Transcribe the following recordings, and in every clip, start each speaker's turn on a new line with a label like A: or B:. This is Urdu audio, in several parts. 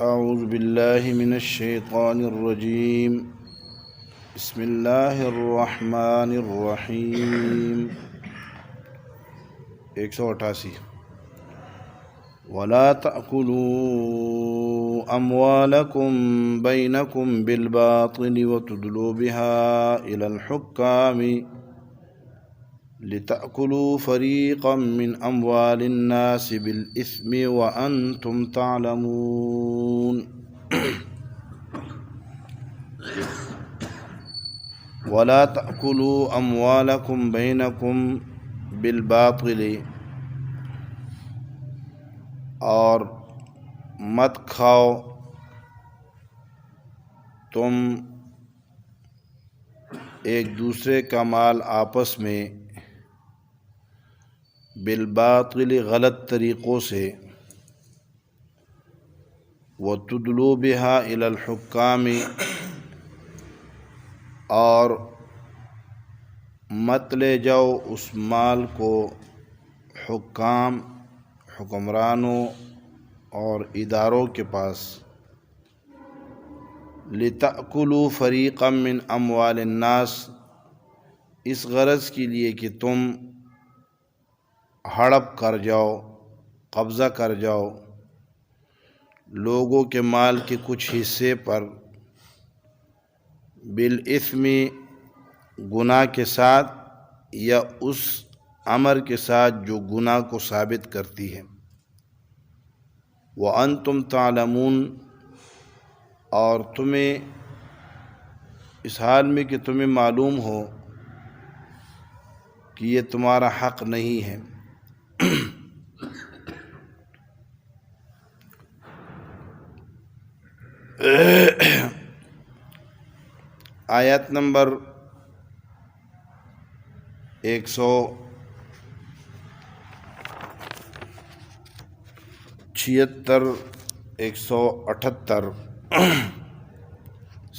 A: أعوذ بالله من الشيطان الرجيم بسم الله الرحمن الرحيم 188 ولا تأكلوا أموالكم بينكم بالباطل وتدلوا بها إلى الحكام لتأكلوا فريقا من أموال الناس بالإثم وأنتم تعلمون ولا تأكلوا أموالكم بينكم بالباطل اور مت کھاؤ تم ایک دوسرے کا مال آپس میں بالباطل غلط طریقوں سے وَتُدْلُوا بِهَا إِلَى الْحُكَّامِ اور مت لے جاؤ اس مال کو حکمرانوں اور اداروں کے پاس لِتَأْكُلُوا فَرِيقًا مِّنْ أَمْوَالِ النَّاسِ اس غرض کے لیے کہ تم ہڑپ کر جاؤ، قبضہ کر جاؤ لوگوں کے مال کے کچھ حصے پر بالاسم گناہ کے ساتھ یا اس امر کے ساتھ جو گناہ کو ثابت کرتی ہے وَأَنْتُمْ تَعْلَمُونَ اور تمہیں اس حال میں کہ تمہیں معلوم ہو کہ یہ تمہارا حق نہیں ہے آیت نمبر 176 178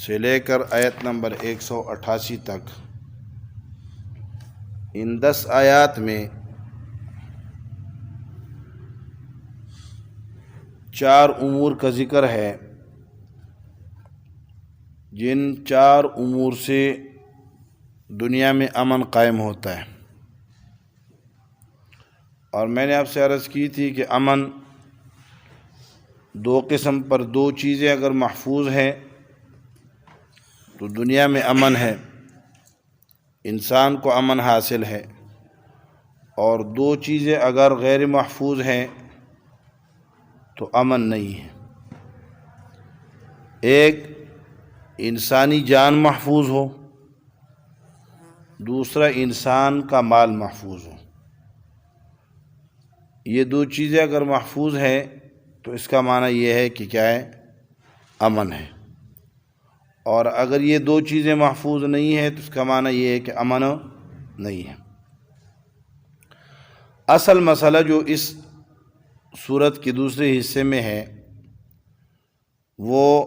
A: سے لے کر آیت نمبر 188 تک ان 10 آیات میں 4 امور کا ذکر ہے جن 4 امور سے دنیا میں امن قائم ہوتا ہے اور میں نے آپ سے عرض کی تھی کہ امن 2 قسم پر 2 چیزیں اگر محفوظ ہیں تو دنیا میں امن ہے، انسان کو امن حاصل ہے، اور 2 چیزیں اگر غیر محفوظ ہیں تو امن نہیں ہے۔ ایک انسانی جان محفوظ ہو، دوسرا انسان کا مال محفوظ ہو۔ یہ 2 چیزیں اگر محفوظ ہیں تو اس کا معنی یہ ہے کہ کیا ہے؟ امن ہے، اور اگر یہ 2 چیزیں محفوظ نہیں ہیں تو اس کا معنی یہ ہے کہ امن نہیں ہے۔ اصل مسئلہ جو اس سورت کے دوسرے حصے میں ہے وہ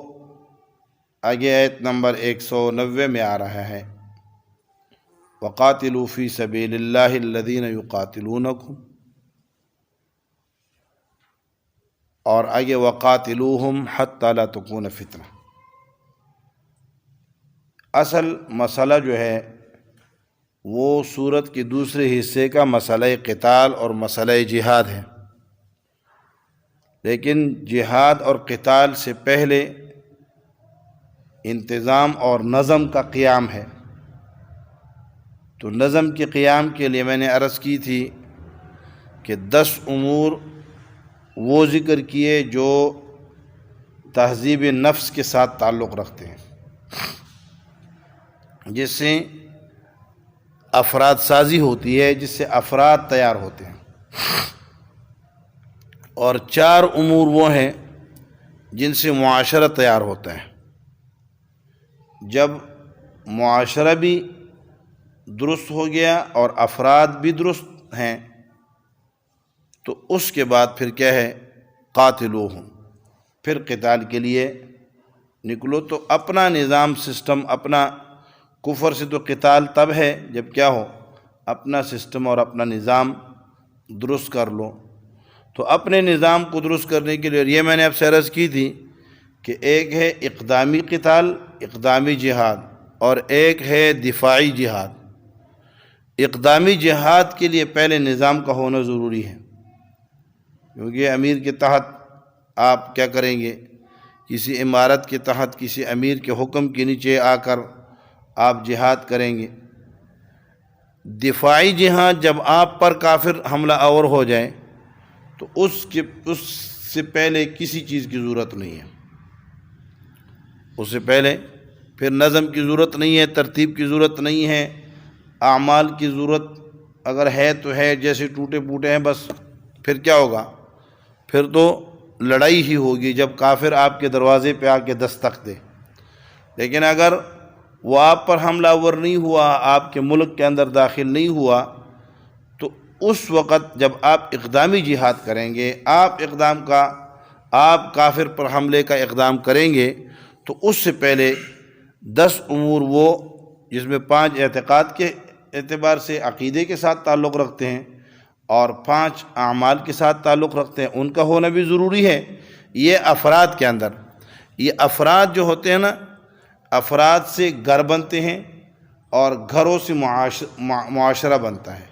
A: آگے آیت نمبر 190 میں آ رہا ہے وَقَاتِلُوا فِي سَبِيلِ اللَّهِ الَّذِينَ يُقَاتِلُونَكُمْ، اور آگے وَقَاتِلُوهُمْ حَتَّى لَا تَكُونَ فِتْنَةٌ۔ اصل مسئلہ جو ہے وہ سورت کے دوسرے حصے کا مسئلہ قتال اور مسئلہ جہاد ہے، لیکن جہاد اور قتال سے پہلے انتظام اور نظم کا قیام ہے۔ تو نظم کے قیام کے لیے میں نے عرض کی تھی کہ 10 امور وہ ذکر کیے جو تہذیب نفس کے ساتھ تعلق رکھتے ہیں، جس سے افراد سازی ہوتی ہے، جس سے افراد تیار ہوتے ہیں، اور 4 امور وہ ہیں جن سے معاشرہ تیار ہوتا ہے۔ جب معاشرہ بھی درست ہو گیا اور افراد بھی درست ہیں تو اس کے بعد پھر کیا ہے؟ قاتلوہم، پھر قتال کے لیے نکلو۔ تو اپنا نظام سسٹم، اپنا کفر سے تو قتال تب ہے جب کیا ہو؟ اپنا سسٹم اور اپنا نظام درست کر لو۔ تو اپنے نظام کو درست کرنے کے لیے، یہ میں نے اب سے عرض کی تھی کہ ایک ہے اقدامی قتال، اقدامی جہاد، اور ایک ہے دفاعی جہاد۔ اقدامی جہاد کے لیے پہلے نظام کا ہونا ضروری ہے، کیونکہ امیر کے تحت آپ کیا کریں گے، کسی عمارت کے تحت کسی امیر کے حکم کے نیچے آ کر آپ جہاد کریں گے۔ دفاعی جہاد جب آپ پر کافر حملہ آور ہو جائے تو اس سے پہلے کسی چیز کی ضرورت نہیں ہے، اس سے پہلے پھر نظم کی ضرورت نہیں ہے، ترتیب کی ضرورت نہیں ہے، اعمال کی ضرورت اگر ہے تو ہے، جیسے ٹوٹے پوٹے ہیں بس۔ پھر کیا ہوگا؟ پھر تو لڑائی ہی ہوگی جب کافر آپ کے دروازے پہ آ کے دستک دے۔ لیکن اگر وہ آپ پر حملہ آور نہیں ہوا، آپ کے ملک کے اندر داخل نہیں ہوا، تو اس وقت جب آپ اقدامی جہاد کریں گے، آپ کافر پر حملے کا اقدام کریں گے، تو اس سے پہلے 10 امور وہ جس میں 5 اعتقاد کے اعتبار سے عقیدے کے ساتھ تعلق رکھتے ہیں اور 5 اعمال کے ساتھ تعلق رکھتے ہیں، ان کا ہونا بھی ضروری ہے۔ یہ افراد کے اندر، یہ افراد جو ہوتے ہیں نا، افراد سے گھر بنتے ہیں اور گھروں سے معاشرہ بنتا ہے۔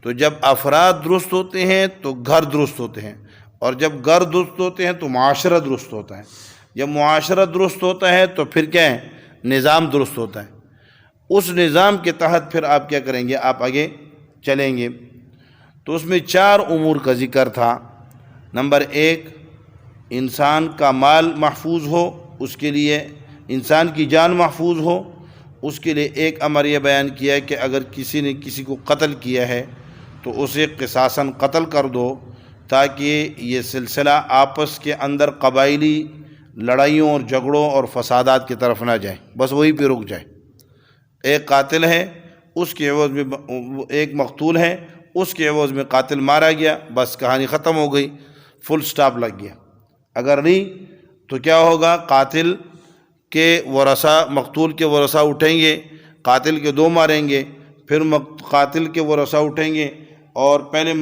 A: تو جب افراد درست ہوتے ہیں تو گھر درست ہوتے ہیں، اور جب گھر درست ہوتے ہیں تو معاشرہ درست ہوتا ہے۔ جب معاشرہ درست ہوتا ہے تو پھر کیا ہے؟ نظام درست ہوتا ہے۔ اس نظام کے تحت پھر آپ کیا کریں گے؟ آپ آگے چلیں گے۔ تو اس میں 4 امور کا ذکر تھا۔ نمبر 1، انسان کا مال محفوظ ہو، اس کے لیے انسان کی جان محفوظ ہو، اس کے لیے ایک امر یہ بیان کیا ہے کہ اگر کسی نے کسی کو قتل کیا ہے تو اسے قصاصاً قتل کر دو، تاکہ یہ سلسلہ آپس کے اندر قبائلی لڑائیوں اور جھگڑوں اور فسادات کی طرف نہ جائے، بس وہی پہ رک جائے۔ ایک قاتل ہے، اس کے عوض میں ایک مقتول ہے، اس کے عوض میں قاتل مارا گیا، بس کہانی ختم ہو گئی، فل سٹاپ لگ گیا۔ اگر نہیں تو کیا ہوگا؟ قاتل کے ورثاء مقتول کے ورثاء اٹھیں گے، قاتل کے 2 ماریں گے، پھر قاتل کے ورثاء اٹھیں گے اور پہلے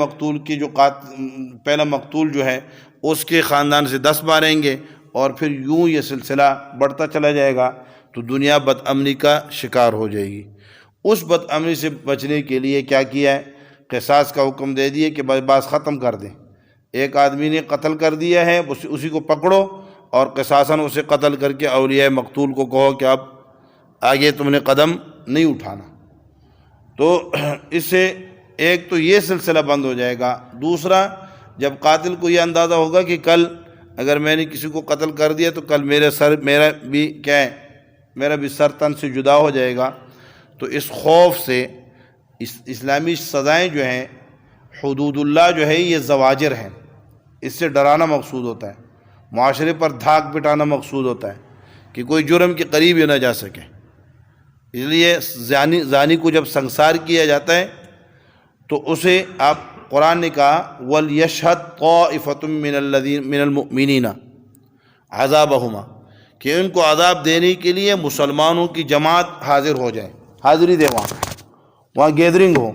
A: مقتول جو ہے اس کے خاندان سے 10 ماریں گے، اور پھر یوں یہ سلسلہ بڑھتا چلا جائے گا، تو دنیا بد امنی کا شکار ہو جائے گی۔ اس بد امنی سے بچنے کے لیے کیا کیا ہے؟ قصاص کا حکم دے دیے کہ بس ختم کر دیں۔ ایک آدمی نے قتل کر دیا ہے، اسی کو پکڑو اور قصاصاً اسے قتل کر کے اولیاء مقتول کو کہو کہ اب آگے تم نے قدم نہیں اٹھانا۔ تو اس سے ایک تو یہ سلسلہ بند ہو جائے گا۔ دوسرا، جب قاتل کو یہ اندازہ ہوگا کہ کل اگر میں نے کسی کو قتل کر دیا تو کل میرا بھی سر تن سے جدا ہو جائے گا، تو اس خوف سے اسلامی سزائیں جو ہیں، حدود اللہ جو ہے، یہ زواجر ہیں، اس سے ڈرانا مقصود ہوتا ہے، معاشرے پر دھاک بٹانا مقصود ہوتا ہے کہ کوئی جرم کے قریب ہی نہ جا سکے۔ اس لیے زانی کو جب سنسار کیا جاتا ہے تو اسے قرآن نے کہا وَلْيَشْهَدْ طَائِفَةٌ مِّنَ الْمُؤْمِنِينَ عَذَابَهُمَا، کہ ان کو عذاب دینے کے لیے مسلمانوں کی جماعت حاضر ہو جائے، حاضری دے، وہاں گیدرنگ ہو،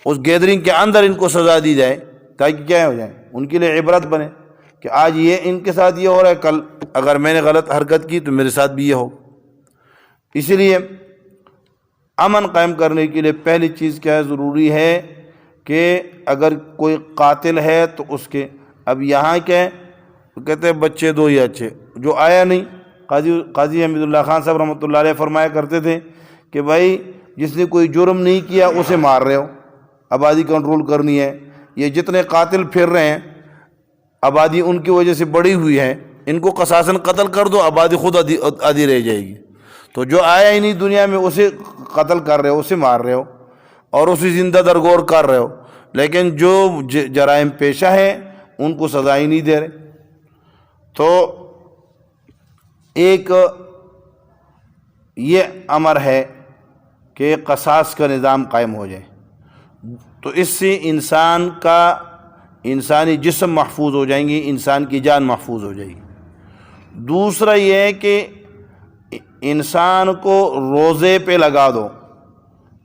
A: اس گیدرنگ کے اندر ان کو سزا دی جائے، تاکہ کیا ہو جائے؟ ان کے لیے عبرت بنے کہ آج یہ ان کے ساتھ یہ ہو رہا ہے، کل اگر میں نے غلط حرکت کی تو میرے ساتھ بھی یہ ہو۔ اسی لیے امن قائم کرنے کے لیے پہلی چیز کیا ہے؟ ضروری ہے کہ اگر کوئی قاتل ہے تو اس کے، اب یہاں کیا ہے؟ کہتے ہیں بچے 2 ہی اچھے، جو آیا نہیں۔ قاضی حمید اللہ خان صاحب رحمۃ اللہ علیہ فرمایا کرتے تھے کہ بھائی جس نے کوئی جرم نہیں کیا اسے مار رہے ہو، آبادی کنٹرول کرنی ہے۔ یہ جتنے قاتل پھر رہے ہیں، آبادی ان کی وجہ سے بڑی ہوئی ہے، ان کو قصاصاً قتل کر دو، آبادی خود آدھی رہ جائے گی۔ تو جو آیا ہی نہیں دنیا میں اسے قتل کر رہے ہو، اسے مار رہے ہو اور اسے زندہ درگور کر رہے ہو، لیکن جو جرائم پیشہ ہے ان کو سزا ہی نہیں دے رہے۔ تو ایک یہ امر ہے کہ قصاص کا نظام قائم ہو جائے، تو اس سے انسانی جسم محفوظ ہو جائیں گی، انسان کی جان محفوظ ہو جائے گی۔ دوسرا یہ ہے کہ انسان کو روزے پہ لگا دو،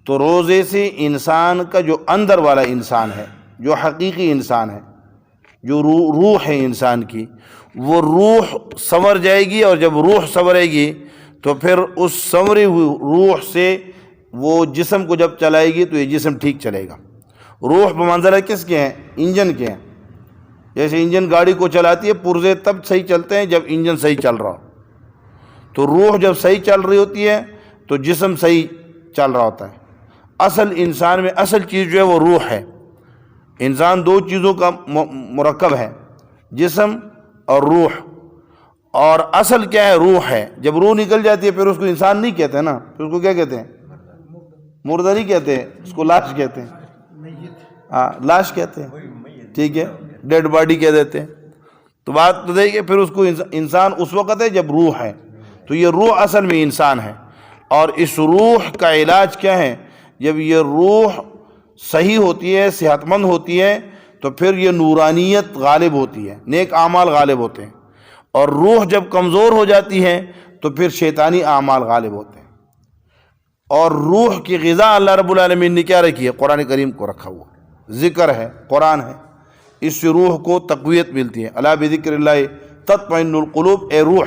A: تو روزے سے انسان کا جو اندر والا انسان ہے، جو حقیقی انسان ہے، جو روح ہے انسان کی، وہ روح سنور جائے گی، اور جب روح سنورے گی تو پھر اس سنوری ہوئی روح سے وہ جسم کو جب چلائے گی تو یہ جسم ٹھیک چلے گا۔ روح بمنزلہ کس کے ہیں؟ انجن کے ہیں۔ جیسے انجن گاڑی کو چلاتی ہے، پرزے تب صحیح چلتے ہیں جب انجن صحیح چل رہا ہو، تو روح جب صحیح چل رہی ہوتی ہے تو جسم صحیح چل رہا ہوتا ہے۔ اصل انسان میں اصل چیز جو ہے وہ روح ہے۔ انسان دو چیزوں کا مرکب ہے، جسم اور روح، اور اصل کیا ہے؟ روح ہے۔ جب روح نکل جاتی ہے پھر اس کو انسان نہیں کہتے نا، پھر اس کو کیا کہتے ہیں؟ مردہ نہیں کہتے، اس کو لاش کہتے ہیں۔ ہاں، لاش کہتے ہیں، ٹھیک ہے، ڈیڈ باڈی کہہ دیتے ہیں۔ تو بات تو دیکھیے، پھر اس کو انسان اس وقت ہے جب روح ہے، تو یہ روح اصل میں انسان ہے۔ اور اس روح کا علاج کیا ہے؟ جب یہ روح صحیح ہوتی ہے، صحت مند ہوتی ہے، تو پھر یہ نورانیت غالب ہوتی ہے، نیک اعمال غالب ہوتے ہیں۔ اور روح جب کمزور ہو جاتی ہے تو پھر شیطانی اعمال غالب ہوتے ہیں۔ اور روح کی غذا اللہ رب العالمین نے کیا رکھی ہے؟ قرآن کریم کو رکھا ہوا، ذکر ہے، قرآن ہے، اس سے روح کو تقویت ملتی ہے۔ الا بذکر اللہ تطمئن القلوب، اے روح،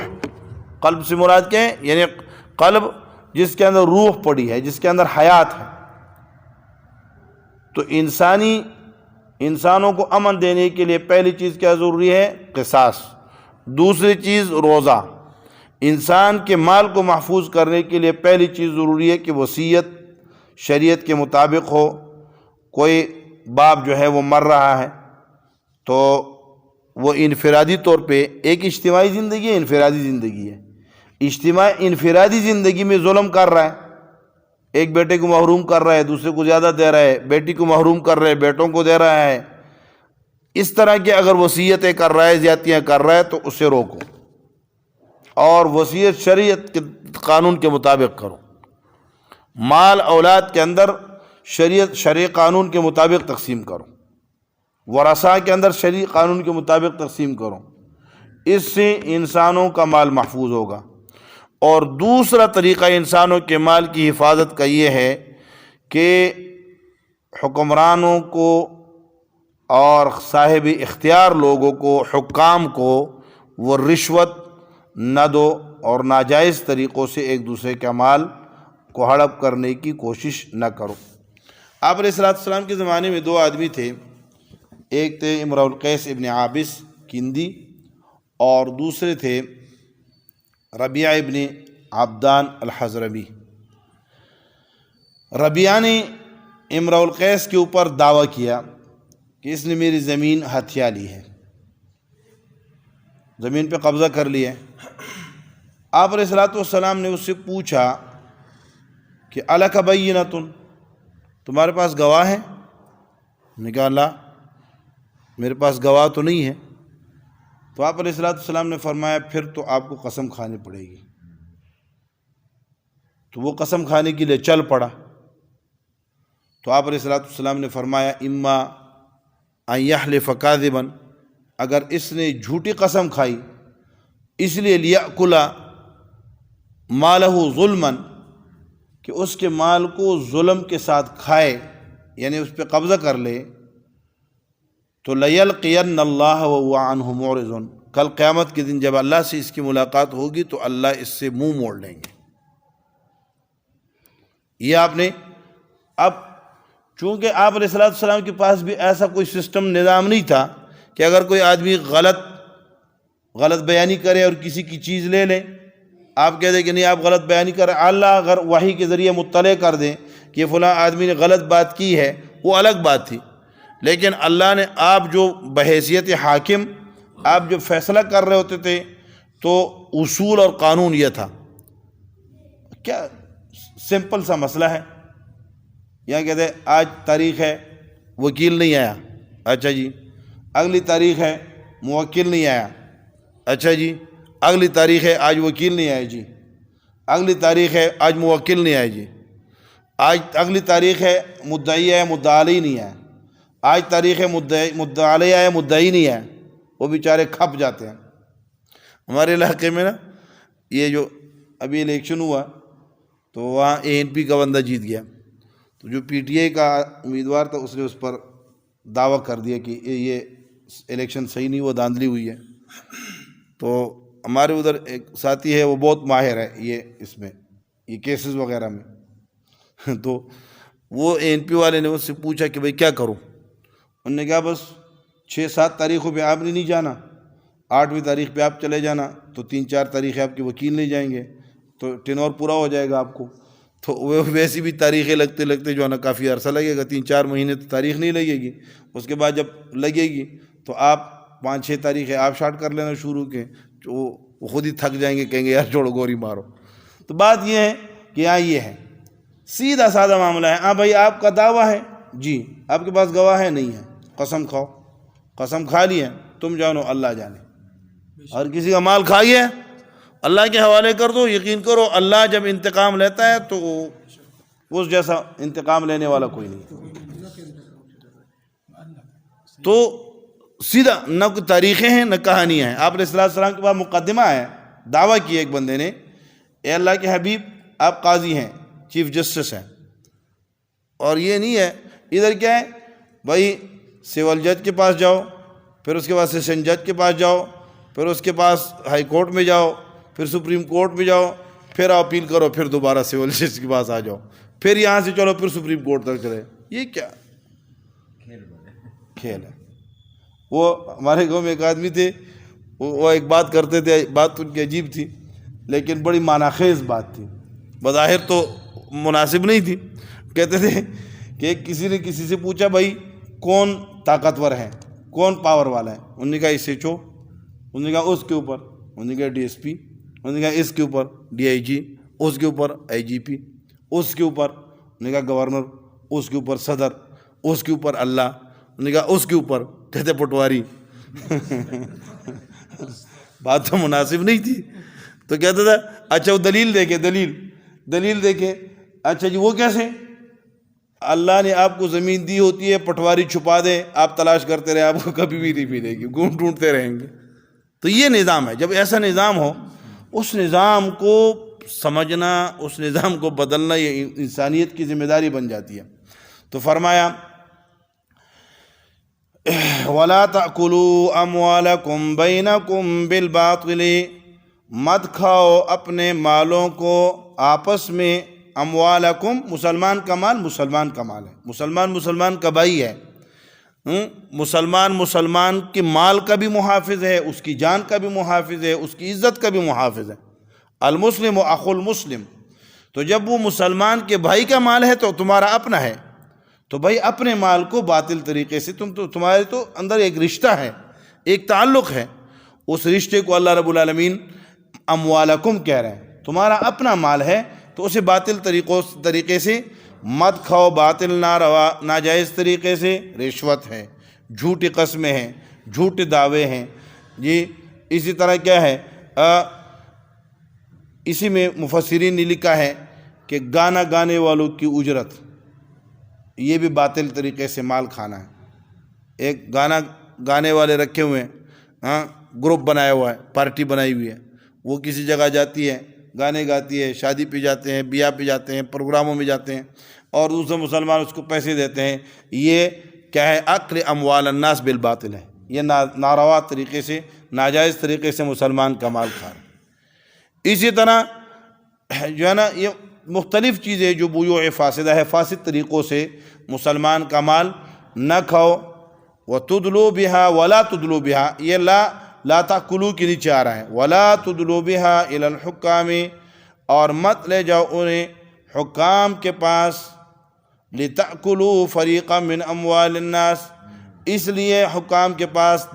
A: قلب سے مراد کیا ہے؟ یعنی قلب جس کے اندر روح پڑی ہے، جس کے اندر حیات ہے۔ تو انسانوں کو امن دینے کے لیے پہلی چیز کیا ضروری ہے؟ قصاص۔ دوسری چیز روزہ۔ انسان کے مال کو محفوظ کرنے کے لیے پہلی چیز ضروری ہے کہ وصیت شریعت کے مطابق ہو۔ کوئی باپ جو ہے وہ مر رہا ہے تو وہ انفرادی طور پہ، ایک اجتماعی زندگی ہے، انفرادی زندگی ہے۔ انفرادی زندگی میں ظلم کر رہا ہے، ایک بیٹے کو محروم کر رہا ہے، دوسرے کو زیادہ دے رہا ہے، بیٹی کو محروم کر رہا ہے، بیٹوں کو دے رہا ہے۔ اس طرح کی اگر وصیتیں کر رہا ہے، زیادتیاں کر رہا ہے، تو اسے روکو، اور وصیت شریعت کے قانون کے مطابق کرو۔ مال اولاد کے اندر شرعی قانون کے مطابق تقسیم کرو، ورثاء کے اندر شرعی قانون کے مطابق تقسیم کرو۔ اس سے انسانوں کا مال محفوظ ہوگا۔ اور دوسرا طریقہ انسانوں کے مال کی حفاظت کا یہ ہے کہ حکمرانوں کو اور صاحب اختیار لوگوں کو، حکام کو، وہ رشوت نہ دو اور ناجائز طریقوں سے ایک دوسرے کا مال کو ہڑپ کرنے کی کوشش نہ کرو۔ آپ علیہ السلام کے زمانے میں دو آدمی تھے، ایک تھے امرؤ القیس ابن عابس کندی، اور دوسرے تھے ربیعہ ابن عبدان الحضرمی۔ ربیعہ نے امرؤ القیس کے اوپر دعویٰ کیا کہ اس نے میری زمین ہتھیا لی ہے، زمین پہ قبضہ کر لیا ہے۔ آپ علیہ السلام نے اس سے پوچھا کہ الک بینۃ، تمہارے پاس گواہ ہے؟ نے کہا لا، میرے پاس گواہ تو نہیں ہے۔ تو آپ علیہ السلام نے فرمایا پھر تو آپ کو قسم کھانی پڑے گی۔ تو وہ قسم کھانے کے لیے چل پڑا۔ تو آپ علیہ السلام نے فرمایا اما ان یحلف کاذبا، اگر اس نے جھوٹی قسم کھائی اس لیے لیأکل مالہ ظلما، کہ اس کے مال کو ظلم کے ساتھ کھائے، یعنی اس پہ قبضہ کر لے، تو لیلقین اللہ وہو عنہ معرض، کل قیامت کے دن جب اللہ سے اس کی ملاقات ہوگی تو اللہ اس سے منہ موڑ لیں گے۔ یہ آپ نے، اب چونکہ آپ علیہ السلام کے پاس بھی ایسا کوئی سسٹم نظام نہیں تھا کہ اگر کوئی آدمی غلط بیانی کرے اور کسی کی چیز لے لے، آپ کہہ دیں کہ نہیں آپ غلط بیانی کر رہے، اللہ اگر وحی کے ذریعے مطلع کر دیں کہ فلاں آدمی نے غلط بات کی ہے، وہ الگ بات تھی۔ لیکن اللہ نے، آپ جو بحیثیت حاکم آپ جو فیصلہ کر رہے ہوتے تھے تو اصول اور قانون یہ تھا، کیا سمپل سا مسئلہ ہے، یہاں کہتے ہیں آج تاریخ ہے وکیل نہیں آیا، اچھا جی، اگلی تاریخ ہے موکل نہیں آیا، اچھا جی، اگلی تاریخ ہے آج وکیل نہیں آیا جی، اگلی تاریخ ہے آج موکل نہیں آیا جی، آج اگلی تاریخ ہے مدعی ہے مدعا علیہ نہیں آیا، آج تاریخ ہے مدعا علیہ ہے مدعی نہیں آیا، وہ بیچارے کھپ جاتے ہیں۔ ہمارے علاقے میں نا یہ جو ابھی الیکشن ہوا تو وہاں ANP کا بندہ جیت گیا، تو جو PTI کا امیدوار تھا اس نے اس پر دعویٰ کر دیا کہ یہ الیکشن صحیح نہیں ہوا، دھاندلی ہوئی ہے. تو ہمارے ادھر ایک ساتھی ہے، وہ بہت ماہر ہے اس میں، یہ کیسز وغیرہ میں. تو وہ ANP والے نے اس سے پوچھا کہ بھائی کیا کروں. انہوں نے کہا بس 6-7 تاریخوں پہ آپ نے نہیں جانا، 8ویں تاریخ پہ آپ چلے جانا، تو 3-4 تاریخیں آپ کے وکیل نہیں جائیں گے تو ٹینور پورا ہو جائے گا آپ کو. تو وہ ویسی بھی تاریخیں لگتے لگتے جو ہے نا کافی عرصہ لگے گا، 3-4 مہینے تو تاریخ نہیں لگے گی. اس کے بعد جب لگے گی تو آپ 5-6 تاریخیں آپ شارٹ کر لینا شروع کے، وہ خود ہی تھک جائیں گے، کہیں گے یار چھوڑو گوری مارو. تو بات یہ ہے کہ یہاں یہ ہے، سیدھا سادہ معاملہ ہے. ہاں بھائی آپ کا دعویٰ ہے، جی آپ کے پاس گواہ ہے؟ نہیں ہے. قسم کھاؤ، قسم کھا لی ہے، تم جانو اللہ جانے. اور کسی کا مال کھائیے اللہ کے حوالے کر دو، یقین کرو اللہ جب انتقام لیتا ہے تو اس جیسا انتقام لینے والا کوئی نہیں. تو سیدھا نہ کوئی تاریخیں ہیں نہ کہانیاں ہیں. آپ علیہ السلام کے بعد مقدمہ ہے، دعویٰ کیا ایک بندے نے، اے اللہ کے حبیب آپ قاضی ہیں، چیف جسٹس ہیں، اور یہ نہیں ہے ادھر کیا ہے بھائی سول جج کے پاس جاؤ، پھر اس کے بعد سیشن جج کے پاس جاؤ، پھر اس کے پاس ہائی کورٹ میں جاؤ، پھر سپریم کورٹ میں جاؤ، پھر اپیل کرو، پھر دوبارہ سول جج کے پاس آ جاؤ، پھر یہاں سے چلو پھر سپریم کورٹ تک چلے. یہ کیا کھیل ہے؟ وہ ہمارے گاؤں میں ایک آدمی تھے، وہ ایک بات کرتے تھے، بات ان کی عجیب تھی لیکن بڑی معنی خیز بات تھی، بظاہر تو مناسب نہیں تھی. کہتے تھے کہ کسی نے کسی سے پوچھا بھائی کون طاقتور ہے، کون پاور والا ہے؟ انہوں نے کہا SHO، انہوں نے کہا اس کے اوپر، انہوں نے کہا DSP، انہوں نے کہا اس کے اوپر DIG، اس کے اوپر IGP، اس کے اوپر انہوں نے کہا گورنر، اس کے اوپر صدر، اس کے اوپر اللہ، انہوں نے کہا اس کے اوپر کہتے پٹواری. بات تو مناسب نہیں تھی. تو کہتا تھا اچھا وہ دلیل دیکھے. اچھا جی وہ کیسے؟ اللہ نے آپ کو زمین دی ہوتی ہے، پٹواری چھپا دے، آپ تلاش کرتے رہے، آپ کو کبھی بھی نہیں ملے گی، ڈھونڈتے رہیں گے. تو یہ نظام ہے. جب ایسا نظام ہو، اس نظام کو سمجھنا، اس نظام کو بدلنا یہ انسانیت کی ذمہ داری بن جاتی ہے. تو فرمایا وَلَا تَأْكُلُوا أَمْوَالَكُمْ بَيْنَكُمْ بِالْبَاطِلِ، مت کھاؤ اپنے مالوں کو آپس میں. اموالکم، مسلمان کا مال مسلمان کا مال ہے، مسلمان کا بھائی ہے. مسلمان کے مال کا بھی محافظ ہے، اس کی جان کا بھی محافظ ہے، اس کی عزت کا بھی محافظ ہے. المسلم اخو المسلم. تو جب وہ مسلمان کے بھائی کا مال ہے تو تمہارا اپنا ہے، تو بھائی اپنے مال کو باطل طریقے سے تمہارے تو اندر ایک رشتہ ہے، ایک تعلق ہے، اس رشتے کو اللہ رب العالمین اموالکم کہہ رہے ہیں. تمہارا اپنا مال ہے تو اسے باطل طریقے سے مت کھاؤ، باطل ناروا ناجائز طریقے سے. رشوت ہے، جھوٹی قسمیں ہیں، جھوٹے دعوے ہیں جی. اسی طرح کیا ہے، اسی میں مفسرین نے لکھا ہے کہ گانا گانے والوں کی اجرت، یہ بھی باطل طریقے سے مال کھانا ہے. ایک گانا گانے والے رکھے ہوئے ہیں، گروپ بنایا ہوا ہے، پارٹی بنائی ہوئی ہے، وہ کسی جگہ جاتی ہے، گانے گاتی ہے، شادی پہ جاتے ہیں، بیاہ پہ جاتے ہیں، پروگراموں میں جاتے ہیں، اور دوسرے مسلمان اس کو پیسے دیتے ہیں. یہ کیا ہے؟ اکل اموال الناس بالباطل ہے. یہ ناروا طریقے سے، ناجائز طریقے سے مسلمان کا مال کھا رہے. اسی طرح جو ہے نا یہ مختلف چیزیں جو بیوع فاسدہ ہے، فاسد طریقوں سے مسلمان کا مال نہ کھاؤ. وَتُدْلُوا بِهَا وَلَا تُدْلُوا بِهَا، یہ لا تأکلوا کے نیچے آ رہا ہے. وَلَا تُدْلُوا بِهَا إِلَى الْحُكَّامِ، اور مت لے جاؤ انہیں حکام کے پاس. لِتَأْكُلُوا فَرِيقًا مِّنْ أَمْوَالِ النَّاسِ، اس لیے حکام کے پاس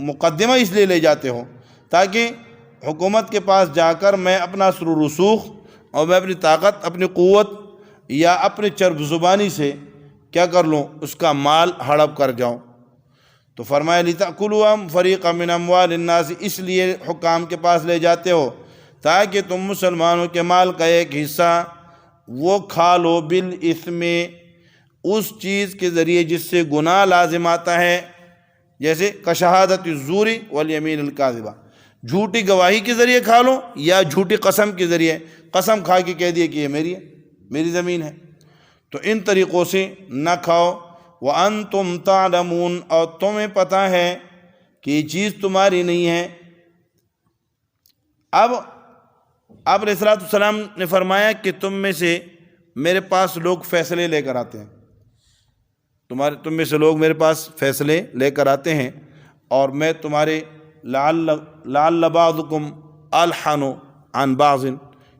A: مقدمہ اس لیے لے جاتے ہو تاکہ حکومت کے پاس جا کر میں اپنا اثر و رسوخ اور میں اپنی طاقت، اپنی قوت یا اپنی چرب زبانی سے کیا کر لوں، اس کا مال ہڑپ کر جاؤں. تو فرمایا لِتَأْكُلُوا فَرِيقًا مِّنْ أَمْوَالِ النَّاسِ، اس لیے حکام کے پاس لے جاتے ہو تاکہ تم مسلمانوں کے مال کا ایک حصہ وہ کھا لو بالاسم، اس چیز کے ذریعے جس سے گناہ لازم آتا ہے، جیسے کشہادت الزور والیمین الکاذبہ، جھوٹی گواہی کے ذریعے کھا لو یا جھوٹی قسم کے ذریعے، قسم کھا کے کہہ دیے کہ یہ میری ہے، میری زمین ہے. تو ان طریقوں سے نہ کھاؤ. وَأَنْتُمْ تَعْلَمُونَ، اور تمہیں پتہ ہے کہ یہ چیز تمہاری نہیں ہے۔ اب آپ علیہ السلام نے فرمایا کہ تم میں سے میرے پاس لوگ فیصلے لے کر آتے ہیں، تم میں سے لوگ میرے پاس فیصلے لے کر آتے ہیں، اور میں تمہارے لعل بعضکم الحن عن بعض،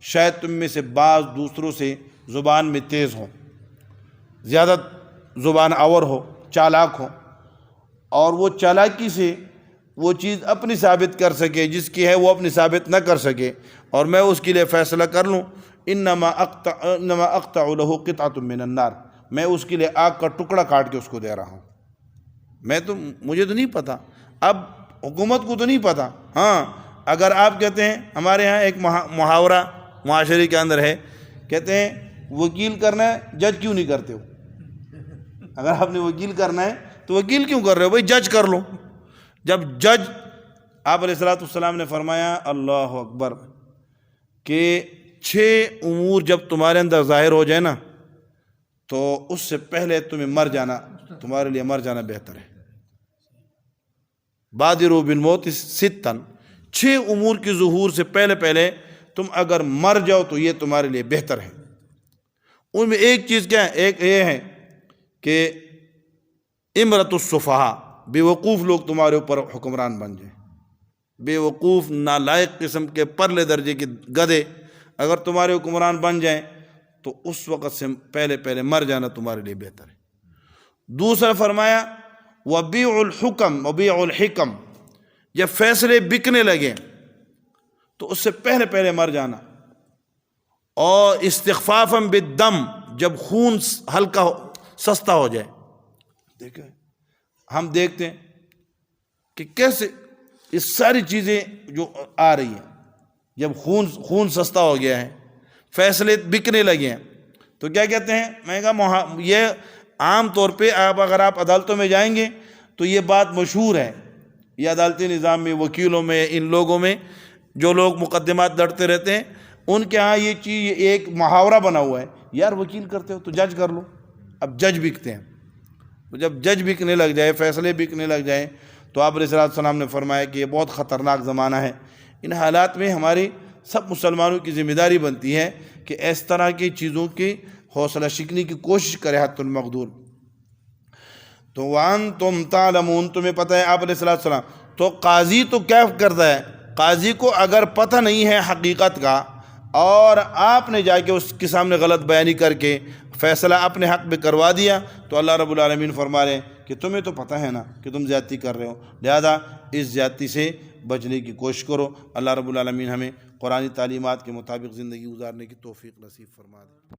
A: شاید تم میں سے بعض دوسروں سے زبان میں تیز ہوں، زیادہ زبان آور ہو، چالاک ہو، اور وہ چالاکی سے وہ چیز اپنی ثابت کر سکے، جس کی ہے وہ اپنی ثابت نہ کر سکے، اور میں اس کے لیے فیصلہ کر لوں۔ انما اقطع له قطعۃ من النار، میں اس کے لیے آگ کا ٹکڑا کاٹ کے اس کو دے رہا ہوں۔ مجھے تو نہیں پتہ، اب حکومت کو تو نہیں پتہ۔ ہاں اگر آپ کہتے ہیں، ہمارے ہاں ایک محاورہ معاشرے کے اندر ہے، کہتے ہیں وکیل کرنا ہے جج کیوں نہیں کرتے ہو؟ اگر آپ نے وکیل کرنا ہے تو وکیل کیوں کر رہے ہو؟ بھائی جج کر لو۔ جب جج، آپ علیہ السلام نے فرمایا اللہ اکبر، کہ 6 امور جب تمہارے اندر ظاہر ہو جائے نا، تو اس سے پہلے تمہیں مر جانا، تمہارے لیے مر جانا بہتر ہے۔ بادروا بالموت ستا، 6 امور کی ظہور سے پہلے تم اگر مر جاؤ تو یہ تمہارے لیے بہتر ہے۔ ان میں ایک چیز کیا ہے؟ ایک یہ ہے کہ امرۃ السفہاء، بے وقوف لوگ تمہارے اوپر حکمران بن جائیں، بے وقوف نالائق قسم کے پرلے درجے کے گدھے اگر تمہارے حکمران بن جائیں تو اس وقت سے پہلے مر جانا تمہارے لیے بہتر ہے۔ دوسرا فرمایا وبیع الحکم وبیع الحکم، جب فیصلے بکنے لگے تو اس سے پہلے مر جانا۔ اور استخفافا بالدم، جب خون ہلکا سستا ہو جائے۔ دیکھیں ہم دیکھتے ہیں کہ کیسے یہ ساری چیزیں جو آ رہی ہیں، جب خون سستا ہو گیا ہے، فیصلے بکنے لگے ہیں، تو کیا کہتے ہیں؟ میں کہا یہ عام طور پہ اگر آپ عدالتوں میں جائیں گے تو یہ بات مشہور ہے، یہ عدالتی نظام میں، وکیلوں میں، ان لوگوں میں جو لوگ مقدمات لڑتے رہتے ہیں، ان کے ہاں یہ چیز ایک محاورہ بنا ہوا ہے، یار وکیل کرتے ہو تو جج کر لو۔ اب جج بکتے ہیں، تو جب جج بکنے لگ جائے، فیصلے بکنے لگ جائیں، تو آپ علیہ السلام نے فرمایا کہ یہ بہت خطرناک زمانہ ہے۔ ان حالات میں ہماری سب مسلمانوں کی ذمہ داری بنتی ہے کہ اس طرح کی چیزوں کی حوصلہ شکنی کی کوشش کرے حتی المقدور۔ تو وَأَنْتُمْ تَعْلَمُونَ، تمہیں پتہ ہے آپ علیہ السلام۔ تو قاضی تو کیا کرتا ہے؟ قاضی کو اگر پتہ نہیں ہے حقیقت کا، اور آپ نے جا کے اس کے سامنے غلط بیانی کر کے فیصلہ اپنے حق میں کروا دیا، تو اللہ رب العالمین فرما رہے ہیں کہ تمہیں تو پتہ ہے نا کہ تم زیادتی کر رہے ہو، لہذا اس زیادتی سے بچنے کی کوشش کرو۔ اللہ رب العالمین ہمیں قرآنی تعلیمات کے مطابق زندگی گزارنے کی توفیق نصیب فرما دے۔